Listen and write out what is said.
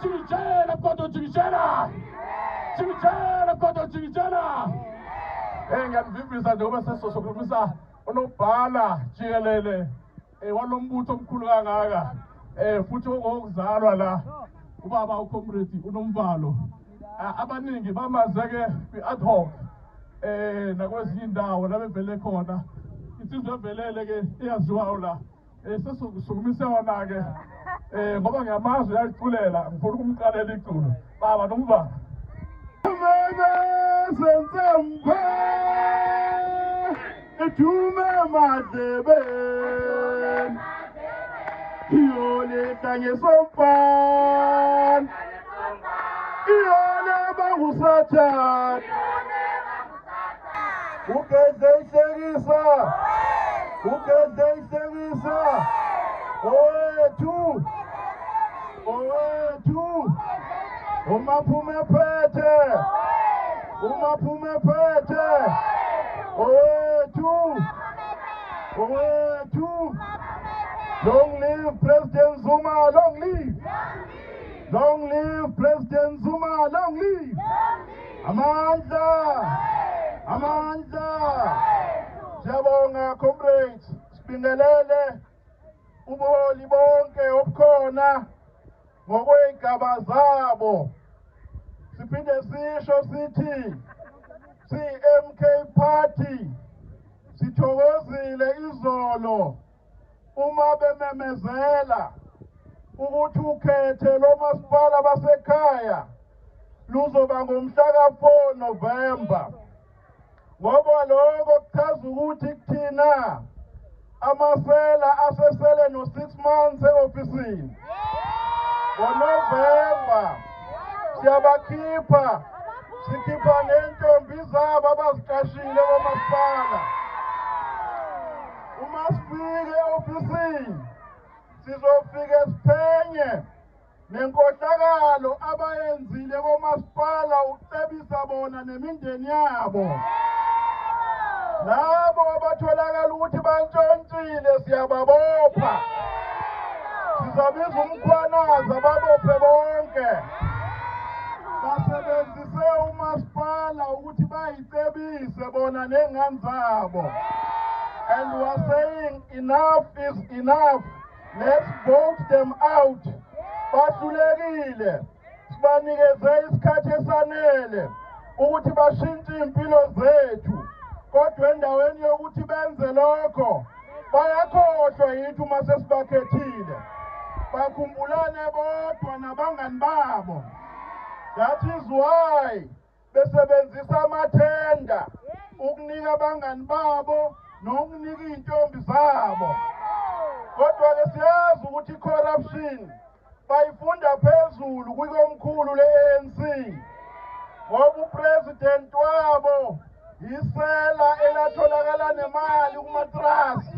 Jikijana kodwa jikijana. Jikijana kodwa jikijana. Ngiyamvivisa njengoba sesokhulumisa unobhala jikelele walombutho omkhulu kangaka futhi okuzalwa la ubaba uComrade uNombalo. Abaningi bamazeke kwi-ad hoc nakwezinye indawo la bevele khona. Insizwe evelele ke iyaziwayo la sesokusukumise yona ke ngoba ngiyamazwi yayiculela ngifuna ukumqalela iculo baba Nombalo. Sensempe etume madebe Iole tanye sompan Iole bangusatan Ukedeyisegisa Owetu Umaphume phethe Owetu Long live President Zuma, long live! Long live President Zuma, long live! Amandla! Siyabonga comrades, sibingelele ubuholi bonke obukhona ngokwey'gaba zabo. Siphinde sisho sithi si-MK Party sithokozile izolo uma bememezela ukuthi ukhethe lomasipala basekhaya luzoba ngomhla ka-4 November. Ngoba lokho kuchaza ukuthi kuthina amasela asesele no-6 months e-ofisini. NgoNovember sikhipha nentombi zabo abaziqashile komasipala. Uma sifike e-ofisini sizofike siphenye nenkohlakalo abayenzile komasipala ukucebisa bona nemindeni yabo. Labo abatholakala ukuthi bantshontshile siyababopha. Sizabiza umkhwanaza babophe bonke. Basebenzise umasipala ukuthi bayicebise bona nengane zabo. And we are saying enough is enough. Let's vote them out. Bahlulekile. Sibanikeze isikhathi esanele ukuthi bashintshe impilo zethu. Kodwa endaweni yokuthi benze lokho bayakhohlwa yithi uma sesibakhethile. Bakhumbulane bodwa nabangani babo. That is why besebenzisa amathenda ukunika abangani babo nokunika intombi zabo. Kodwa ke siyazi ukuthi corruption bayifunda phezulu kwikomkhulu le-ANC. Ngoba upresident wabo isela elatholakala nemali kumatrust.